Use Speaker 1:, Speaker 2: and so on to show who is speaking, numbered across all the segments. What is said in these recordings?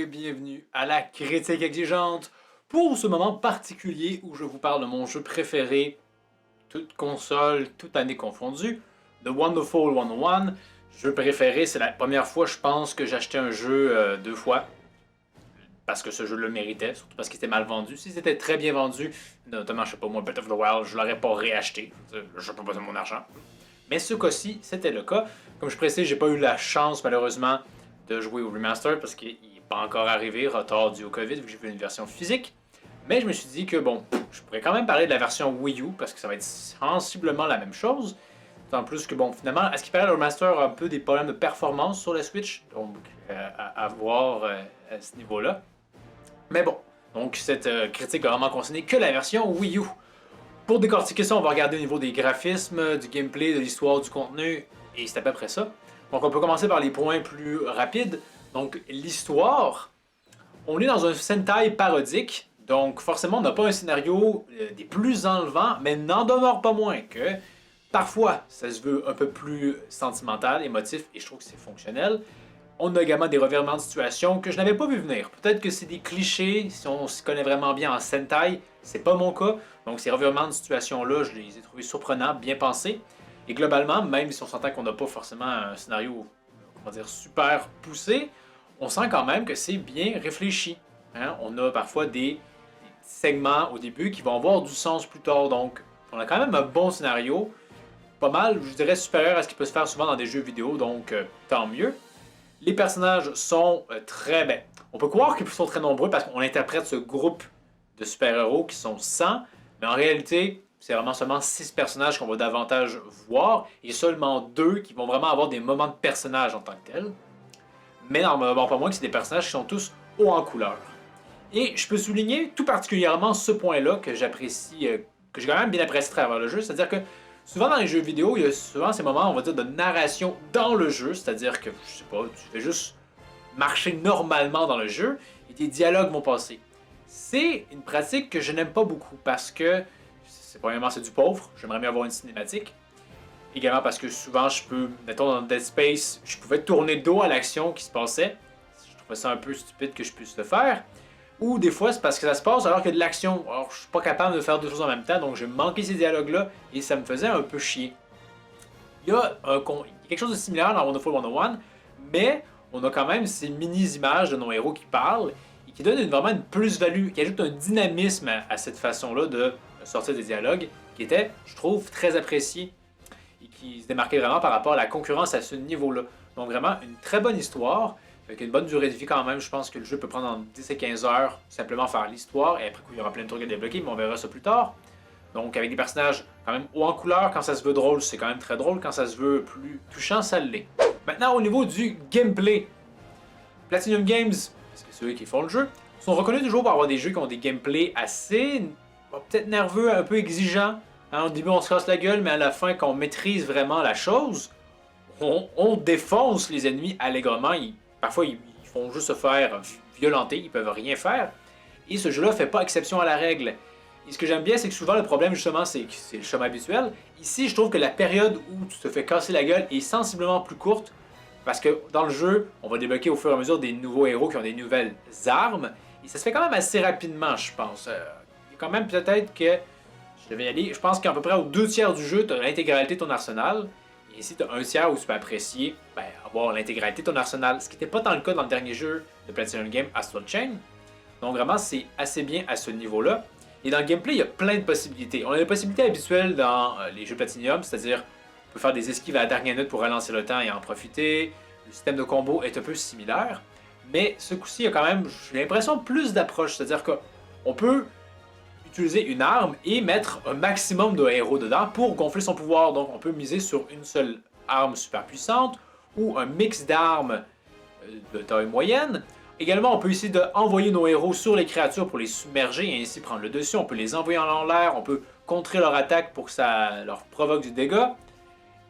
Speaker 1: bienvenue à la critique exigeante pour ce moment particulier où je vous parle de mon jeu préféré, toute console, toute année confondue, The Wonderful 101. Jeu préféré, c'est la première fois je pense que j'ai acheté un jeu deux fois, parce que ce jeu le méritait, surtout parce qu'il était mal vendu. Si c'était très bien vendu, notamment je sais pas moi, Breath of the Wild, je l'aurais pas réacheté, je n'ai pas besoin de mon argent. Mais ce cas-ci, c'était le cas. Comme je précise, j'ai pas eu la chance malheureusement de jouer au remaster parce qu'il n'est pas encore arrivé, retard dû au COVID, vu que j'ai vu une version physique. Mais je me suis dit que bon, je pourrais quand même parler de la version Wii U parce que ça va être sensiblement la même chose. D'autant plus que bon, finalement, à ce qui paraît, le remaster a un peu des problèmes de performance sur la Switch, donc à voir à ce niveau-là. Mais bon, donc cette critique a vraiment concerné que la version Wii U. Pour décortiquer ça, on va regarder au niveau des graphismes, du gameplay, de l'histoire, du contenu, et c'est à peu près ça. Donc on peut commencer par les points plus rapides. Donc l'histoire, on est dans un Sentai parodique, donc forcément on n'a pas un scénario des plus enlevants, mais n'en demeure pas moins que parfois ça se veut un peu plus sentimental, émotif, et je trouve que c'est fonctionnel. On a également des revirements de situation que je n'avais pas vu venir. Peut-être que c'est des clichés, si on s'y connaît vraiment bien en Sentai, c'est pas mon cas. Donc ces revirements de situation-là, je les ai trouvés surprenants, bien pensés. Et globalement, même si on s'entend qu'on n'a pas forcément un scénario, on va dire, super poussé, on sent quand même que c'est bien réfléchi. Hein? On a parfois des segments au début qui vont avoir du sens plus tard. Donc on a quand même un bon scénario, pas mal, je dirais, supérieur à ce qui peut se faire souvent dans des jeux vidéo, donc tant mieux. Les personnages sont très... Ben, on peut croire qu'ils sont très nombreux parce qu'on interprète ce groupe de super-héros qui sont 100, mais en réalité, c'est vraiment seulement 6 personnages qu'on va davantage voir et seulement 2 qui vont vraiment avoir des moments de personnages en tant que tels. Mais non, pas moins que c'est des personnages qui sont tous hauts en couleur. Et je peux souligner tout particulièrement ce point-là que j'apprécie, que j'ai quand même bien apprécié à travers le jeu, c'est-à-dire que souvent dans les jeux vidéo, il y a souvent ces moments, on va dire, de narration dans le jeu, c'est-à-dire que, je sais pas, tu fais juste marcher normalement dans le jeu et tes dialogues vont passer. C'est une pratique que je n'aime pas beaucoup parce que, premièrement, c'est du pauvre, j'aimerais mieux avoir une cinématique. Également parce que souvent, je peux, mettons dans Dead Space, je pouvais tourner de dos à l'action qui se passait. Je trouvais ça un peu stupide que je puisse le faire. Ou des fois, c'est parce que ça se passe alors qu'il y a de l'action. Alors, je suis pas capable de faire deux choses en même temps, donc j'ai manqué ces dialogues-là et ça me faisait un peu chier. Il y a quelque chose de similaire dans Wonderful 101, mais on a quand même ces mini-images de nos héros qui parlent et qui donnent vraiment une plus-value, qui ajoute un dynamisme à cette façon-là de sortir des dialogues, qui était, je trouve, très apprécié et qui se démarquait vraiment par rapport à la concurrence à ce niveau-là. Donc vraiment, une très bonne histoire. Avec une bonne durée de vie quand même, je pense que le jeu peut prendre entre 10 et 15 heures, simplement faire l'histoire, et après il y aura plein de trucs à débloquer, mais on verra ça plus tard. Donc avec des personnages quand même hauts en couleur, quand ça se veut drôle, c'est quand même très drôle, quand ça se veut plus touchant, ça l'est. Maintenant au niveau du gameplay, Platinum Games, parce que c'est eux qui font le jeu, sont reconnus toujours pour avoir des jeux qui ont des gameplays assez, peut-être nerveux, un peu exigeants. Hein, au début on se casse la gueule, mais à la fin quand on maîtrise vraiment la chose, on défonce les ennemis allègrement. Parfois, ils font juste se faire violenter, ils peuvent rien faire. Et ce jeu-là fait pas exception à la règle. Et ce que j'aime bien, c'est que souvent le problème, justement, c'est que c'est le chemin habituel. Ici, je trouve que la période où tu te fais casser la gueule est sensiblement plus courte. Parce que dans le jeu, on va débloquer au fur et à mesure des nouveaux héros qui ont des nouvelles armes. Et ça se fait quand même assez rapidement, je pense. Il y a quand même peut-être que je devais y aller. Je pense qu'à peu près aux 2 tiers du jeu, tu as l'intégralité de ton arsenal. Et ici, tu as 1 tiers où tu peux apprécier avoir l'intégralité de ton arsenal, ce qui n'était pas tant le cas dans le dernier jeu de Platinum Game, Astral Chain. Donc vraiment, c'est assez bien à ce niveau-là. Et dans le gameplay, il y a plein de possibilités. On a les possibilités habituelles dans les jeux Platinum, c'est-à-dire on peut faire des esquives à la dernière minute pour ralentir le temps et en profiter. Le système de combo est un peu similaire. Mais ce coup-ci, il y a quand même, j'ai l'impression, plus d'approche. C'est-à-dire qu'on peut utiliser une arme et mettre un maximum de héros dedans pour gonfler son pouvoir. Donc on peut miser sur une seule arme super puissante ou un mix d'armes de taille moyenne. Également, on peut essayer d'envoyer nos héros sur les créatures pour les submerger et ainsi prendre le dessus. On peut les envoyer en l'air, on peut contrer leur attaque pour que ça leur provoque du dégât.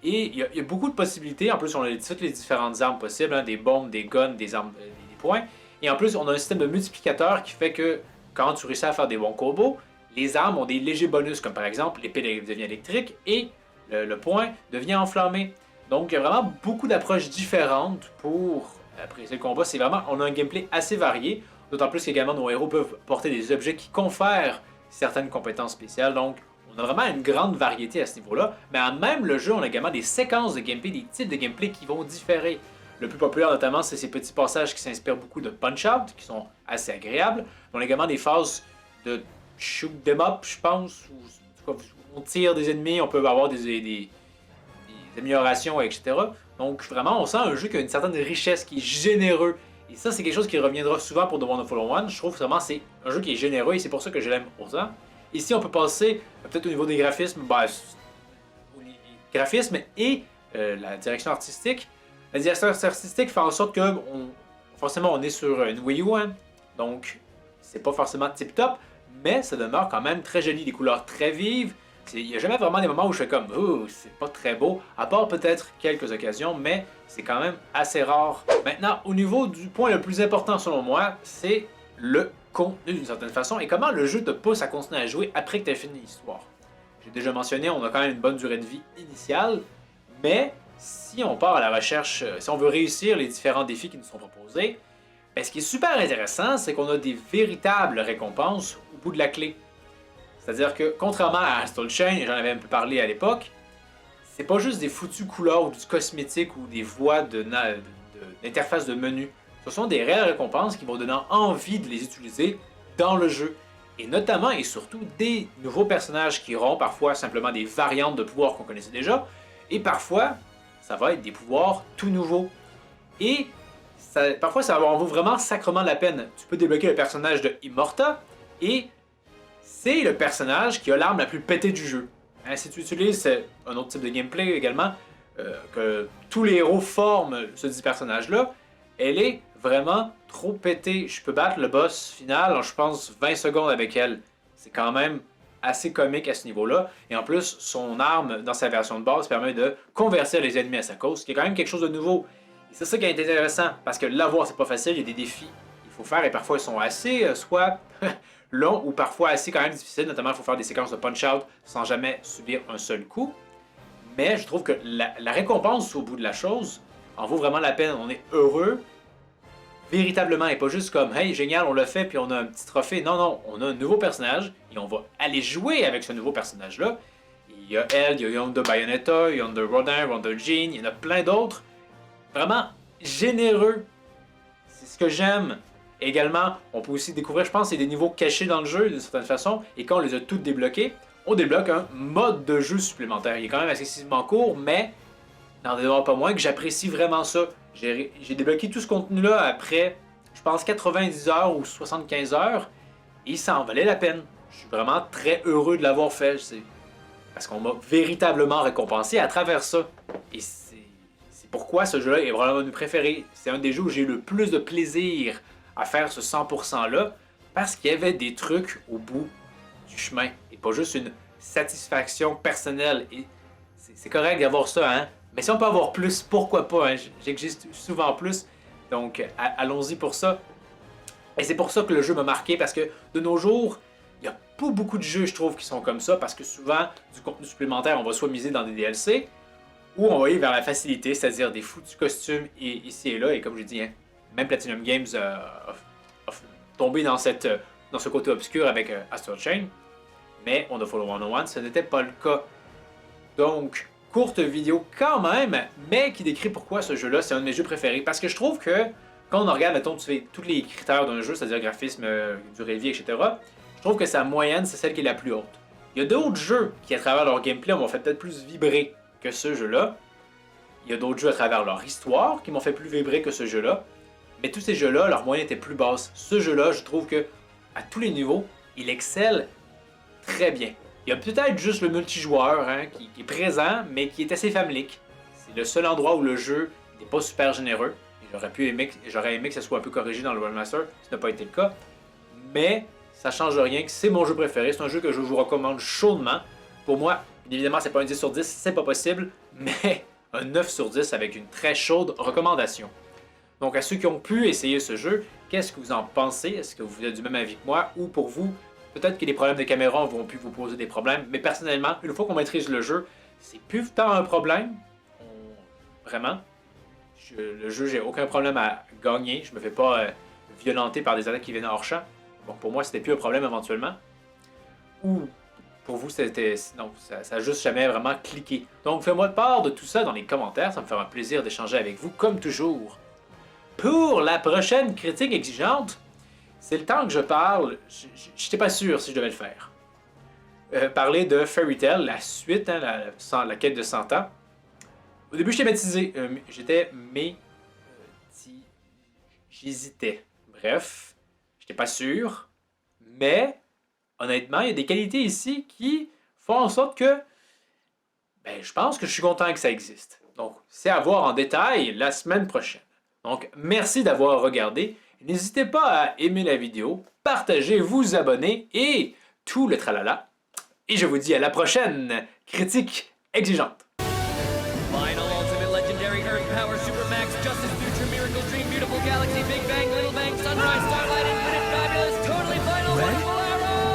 Speaker 1: Et il y a beaucoup de possibilités. En plus, on a toutes les différentes armes possibles, hein, des bombes, des guns, des armes, des poings. Et en plus, on a un système de multiplicateur qui fait que quand tu réussis à faire des bons combos, les armes ont des légers bonus, comme par exemple l'épée devient électrique et le poing devient enflammé. Donc il y a vraiment beaucoup d'approches différentes pour apprécier le combat. C'est vraiment, on a un gameplay assez varié, d'autant plus qu'également nos héros peuvent porter des objets qui confèrent certaines compétences spéciales, donc on a vraiment une grande variété à ce niveau-là, mais en même le jeu, on a également des séquences de gameplay, des types de gameplay qui vont différer. Le plus populaire notamment, c'est ces petits passages qui s'inspirent beaucoup de Punch-Out, qui sont assez agréables. On a également des phases de shoot them up, je pense, où on tire des ennemis, on peut avoir des améliorations, etc. Donc vraiment, on sent un jeu qui a une certaine richesse, qui est généreux. Et ça, c'est quelque chose qui reviendra souvent pour The Wonderful 101. Je trouve vraiment c'est un jeu qui est généreux et c'est pour ça que je l'aime autant. Ici, on peut passer peut-être au niveau des graphismes, graphismes et la direction artistique. La direction artistique fait en sorte que forcément on est sur une Wii U, hein, donc c'est pas forcément tip top, mais ça demeure quand même très joli, des couleurs très vives. Il n'y a jamais vraiment des moments où je fais comme oh, c'est pas très beau, à part peut-être quelques occasions, mais c'est quand même assez rare. Maintenant, au niveau du point le plus important selon moi, c'est le contenu d'une certaine façon et comment le jeu te pousse à continuer à jouer après que tu aies fini l'histoire. J'ai déjà mentionné, on a quand même une bonne durée de vie initiale, mais si on part à la recherche, si on veut réussir les différents défis qui nous sont proposés, ben, ce qui est super intéressant, c'est qu'on a des véritables récompenses au bout de la clé. C'est-à-dire que, contrairement à Astral Chain, et j'en avais un peu parlé à l'époque, c'est pas juste des foutues couleurs ou du cosmétique ou des voies d'interface de menu. Ce sont des réelles récompenses qui vont donner envie de les utiliser dans le jeu. Et notamment et surtout des nouveaux personnages qui auront parfois simplement des variantes de pouvoirs qu'on connaissait déjà, et parfois ça va être des pouvoirs tout nouveaux. Et parfois ça en vaut vraiment sacrement la peine. Tu peux débloquer le personnage de Immorta, et c'est le personnage qui a l'arme la plus pétée du jeu. Hein, si tu utilises un autre type de gameplay également, que tous les héros forment ce dit personnage-là, elle est vraiment trop pétée. Je peux battre le boss final en, je pense, 20 secondes avec elle. C'est quand même assez comique à ce niveau-là. Et en plus, son arme, dans sa version de base, permet de convertir les ennemis à sa cause, ce qui est quand même quelque chose de nouveau. Et c'est ça qui est intéressant, parce que l'avoir, c'est pas facile, il y a des défis qu'il faut faire, et parfois ils sont assez, soit longs, ou parfois assez quand même difficiles, notamment il faut faire des séquences de punch-out sans jamais subir un seul coup. Mais je trouve que la récompense au bout de la chose en vaut vraiment la peine. On est heureux, véritablement, et pas juste comme hey, génial, on l'a fait, puis on a un petit trophée. Non, non, on a un nouveau personnage, et on va aller jouer avec ce nouveau personnage-là. Il y a elle, il y a Yonda Bayonetta, Yonda Rodin, Ronda Jean, il y en a plein d'autres. Vraiment généreux. C'est ce que j'aime. Également, on peut aussi découvrir, je pense, c'est des niveaux cachés dans le jeu d'une certaine façon, et quand on les a tous débloqués, on débloque un mode de jeu supplémentaire. Il est quand même excessivement court, mais n'en demeure pas moins que j'apprécie vraiment ça. J'ai débloqué tout ce contenu-là après, je pense, 90 heures ou 75 heures, et ça en valait la peine. Je suis vraiment très heureux de l'avoir fait. Parce qu'on m'a véritablement récompensé à travers ça. Et c'est pourquoi ce jeu-là est vraiment mon préféré. C'est un des jeux où j'ai eu le plus de plaisir à faire ce 100%-là, parce qu'il y avait des trucs au bout du chemin, et pas juste une satisfaction personnelle. Et c'est correct d'avoir ça, hein? Mais si on peut avoir plus, pourquoi pas? Hein? J'existe souvent plus, donc allons-y pour ça. Et c'est pour ça que le jeu m'a marqué, parce que de nos jours, il n'y a pas beaucoup de jeux, je trouve, qui sont comme ça, parce que souvent, du contenu supplémentaire, on va soit miser dans des DLC, ou on va aller vers la facilité, c'est-à-dire des foutus costumes ici et là, et comme je dis, hein, même Platinum Games a tombé dans ce côté obscur avec Astral Chain, mais Wonderful 101, ce n'était pas le cas. Donc, courte vidéo quand même, mais qui décrit pourquoi ce jeu-là, c'est un de mes jeux préférés. Parce que je trouve que, quand on regarde, mettons, tu fais tous les critères d'un jeu, c'est-à-dire graphisme, durée de vie, etc., je trouve que sa moyenne, c'est celle qui est la plus haute. Il y a d'autres jeux qui, à travers leur gameplay, m'ont fait peut-être plus vibrer que ce jeu-là. Il y a d'autres jeux à travers leur histoire qui m'ont fait plus vibrer que ce jeu-là. Mais tous ces jeux-là, leur moyenne était plus basse. Ce jeu-là, je trouve que à tous les niveaux, il excelle très bien. Il y a peut-être juste le multijoueur hein, qui est présent, mais qui est assez familique. C'est le seul endroit où le jeu n'est pas super généreux. J'aurais aimé que ça soit un peu corrigé dans le remaster, ce n'a pas été le cas. Mais ça change rien, c'est mon jeu préféré. C'est un jeu que je vous recommande chaudement. Pour moi, évidemment, c'est pas un 10 sur 10, c'est pas possible, mais un 9 sur 10 avec une très chaude recommandation. Donc à ceux qui ont pu essayer ce jeu, qu'est-ce que vous en pensez? Est-ce que vous êtes du même avis que moi? Ou pour vous, peut-être que les problèmes de caméra vont plus vous poser des problèmes, mais personnellement, une fois qu'on maîtrise le jeu, c'est plus tant un problème. Vraiment. Le jeu, j'ai aucun problème à gagner. Je me fais pas violenter par des attaques qui viennent hors champ. Bon, pour moi, c'était plus un problème éventuellement. Ou pour vous, c'était. Non, ça a juste jamais vraiment cliqué. Donc, faites-moi part de tout ça dans les commentaires. Ça me fera un plaisir d'échanger avec vous, comme toujours. Pour la prochaine critique exigeante, c'est le temps que je parle. J'étais pas sûr si je devais le faire. Parler de Fairy Tail, la suite, hein, la quête de 100 ans. Au début, j'étais j'hésitais. Bref, j'étais pas sûr. Mais, honnêtement, il y a des qualités ici qui font en sorte que je pense que je suis content que ça existe. Donc, c'est à voir en détail la semaine prochaine. Donc, merci d'avoir regardé. N'hésitez pas à aimer la vidéo, partager, vous abonner et tout le tralala. Et je vous dis à la prochaine critique exigeante.
Speaker 2: Final Ultimate Legendary Earth Power Super Max Justice Future Miracle Dream Beautiful Galaxy Big Bang